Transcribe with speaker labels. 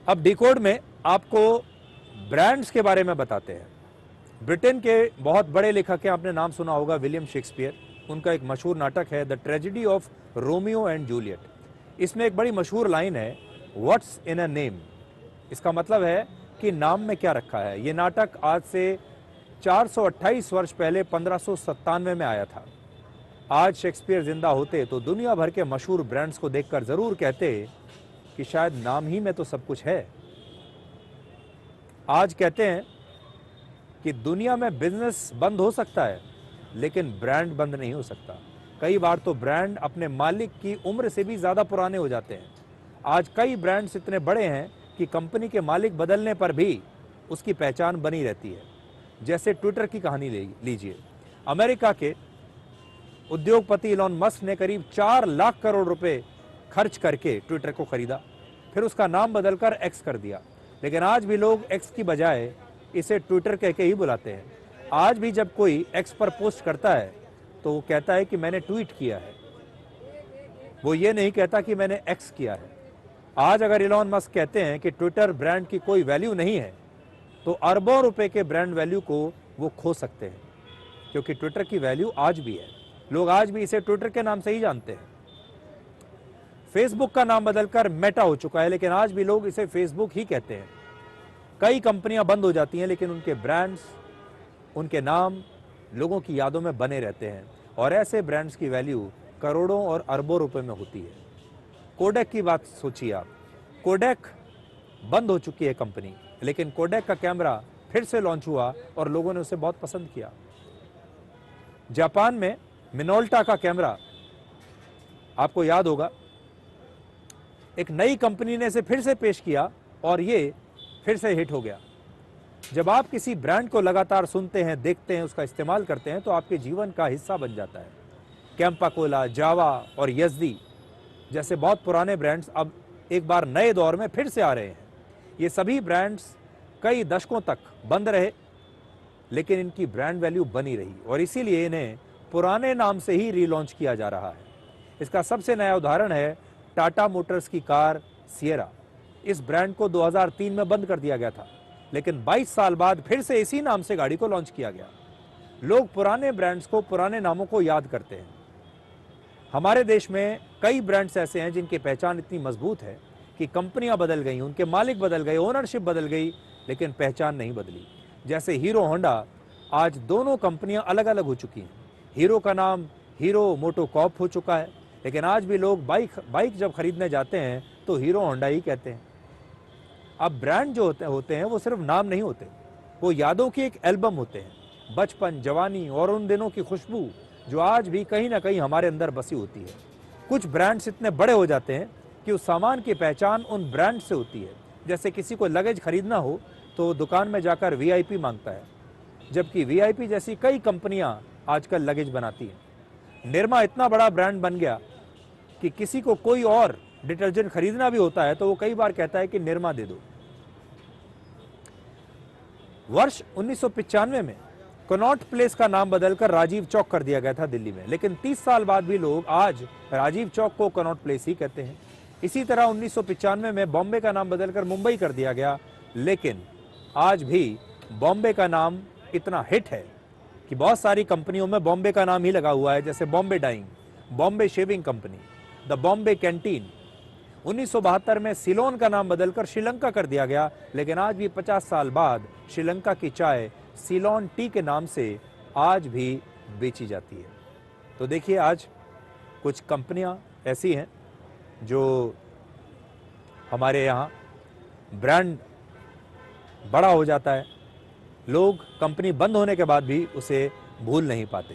Speaker 1: अब डिकोड में आपको ब्रांड्स के बारे में बताते हैं। ब्रिटेन के बहुत बड़े लेखक हैं, आपने नाम सुना होगा विलियम शेक्सपियर। उनका एक मशहूर नाटक है the tragedy of Romeo and Juliet. इसमें एक बड़ी मशहूर लाइन है, व्हाट्स इन अ नेम। इसका मतलब है कि नाम में क्या रखा है। ये नाटक आज से 428 वर्ष पहले 1597 में आया था। आज शेक्सपियर जिंदा होते तो दुनिया भर के मशहूर ब्रांड्स को देखकर जरूर कहते कि शायद नाम ही में तो सब कुछ है। आज कहते हैं कि दुनिया में बिजनेस बंद हो सकता है लेकिन ब्रांड बंद नहीं हो सकता। कई बार तो ब्रांड अपने मालिक की उम्र से भी ज्यादा पुराने हो जाते हैं। आज कई ब्रांड्स इतने बड़े हैं कि कंपनी के मालिक बदलने पर भी उसकी पहचान बनी रहती है। जैसे ट्विटर की कहानी लीजिए। अमेरिका के उद्योगपति इलॉन मस्क ने करीब 4 लाख करोड़ रुपए खर्च करके ट्विटर को खरीदा, फिर उसका नाम बदलकर एक्स कर दिया। लेकिन आज भी लोग एक्स की बजाय इसे ट्विटर कह के ही बुलाते हैं। आज भी जब कोई एक्स पर पोस्ट करता है तो वो कहता है कि मैंने ट्वीट किया है, वो ये नहीं कहता कि मैंने एक्स किया है। आज अगर इलॉन मस्क कहते हैं कि ट्विटर ब्रांड की कोई वैल्यू नहीं है तो अरबों रुपए के ब्रांड वैल्यू को वो खो सकते हैं, क्योंकि ट्विटर की वैल्यू आज भी है। लोग आज भी इसे ट्विटर के नाम से ही जानते हैं। फेसबुक का नाम बदलकर मेटा हो चुका है, लेकिन आज भी लोग इसे फेसबुक ही कहते हैं। कई कंपनियां बंद हो जाती हैं लेकिन उनके ब्रांड्स, उनके नाम लोगों की यादों में बने रहते हैं, और ऐसे ब्रांड्स की वैल्यू करोड़ों और अरबों रुपए में होती है। कोडेक की बात सोचिए आप। कोडेक बंद हो चुकी है कंपनी, लेकिन कोडेक का कैमरा फिर से लॉन्च हुआ और लोगों ने उसे बहुत पसंद किया। जापान में मिनोल्टा का कैमरा आपको याद होगा, एक नई कंपनी ने इसे फिर से पेश किया और ये फिर से हिट हो गया। जब आप किसी ब्रांड को लगातार सुनते हैं, देखते हैं, उसका इस्तेमाल करते हैं तो आपके जीवन का हिस्सा बन जाता है। कैंपा कोला, जावा और यजदी जैसे बहुत पुराने ब्रांड्स अब एक बार नए दौर में फिर से आ रहे हैं। ये सभी ब्रांड्स कई दशकों तक बंद रहे लेकिन इनकी ब्रांड वैल्यू बनी रही और इसीलिए इन्हें पुराने नाम से ही रीलॉन्च किया जा रहा है। इसका सबसे नया उदाहरण है टाटा मोटर्स की कार सिएरा। इस ब्रांड को 2003 में बंद कर दिया गया था, लेकिन 22 साल बाद फिर से इसी नाम से गाड़ी को लॉन्च किया गया। लोग पुराने ब्रांड्स को, पुराने नामों को याद करते हैं। हमारे देश में कई ब्रांड्स ऐसे हैं जिनकी पहचान इतनी मजबूत है कि कंपनियां बदल गई, उनके मालिक बदल गए, ओनरशिप बदल गई, लेकिन पहचान नहीं बदली। जैसे हीरो होंडा, आज दोनों कंपनियां अलग अलग हो चुकी हैं। हीरो का नाम हीरो मोटोकॉर्प हो चुका है, लेकिन आज भी लोग बाइक जब खरीदने जाते हैं तो हीरो होंडा ही कहते हैं। अब ब्रांड जो होते हैं वो सिर्फ नाम नहीं होते, वो यादों की एक एल्बम होते हैं। बचपन, जवानी और उन दिनों की खुशबू जो आज भी कहीं ना कहीं हमारे अंदर बसी होती है। कुछ ब्रांड्स इतने बड़े हो जाते हैं कि उस सामान की पहचान उन ब्रांड से होती है। जैसे किसी को लगेज खरीदना हो तो दुकान में जाकर वीआईपी मांगता है, जबकि वीआईपी जैसी कई कंपनियां आजकल लगेज बनाती हैं। निरमा इतना बड़ा ब्रांड बन गया कि किसी को कोई और डिटर्जेंट खरीदना भी होता है तो वो कई बार कहता है कि निरमा दे दो। वर्ष 1995 में कनॉट प्लेस का नाम बदलकर राजीव चौक कर दिया गया था दिल्ली में, लेकिन 30 साल बाद भी लोग आज राजीव चौक को कनॉट प्लेस ही कहते हैं। इसी तरह 1995 में बॉम्बे का नाम बदलकर मुंबई कर दिया गया, लेकिन आज भी बॉम्बे का नाम इतना हिट है कि बहुत सारी कंपनियों में बॉम्बे का नाम ही लगा हुआ है, जैसे Bombay Dyeing, Bombay Shaving Company, the Bombay Canteen. 1972 में सिलोन का नाम बदलकर श्रीलंका कर दिया गया, लेकिन आज भी 50 साल बाद श्रीलंका की चाय सिलोन टी के नाम से आज भी बेची जाती है। तो देखिए, आज कुछ कंपनियां ऐसी हैं जो हमारे यहाँ ब्रांड बड़ा हो जाता है, लोग कंपनी बंद होने के बाद भी उसे भूल नहीं पाते।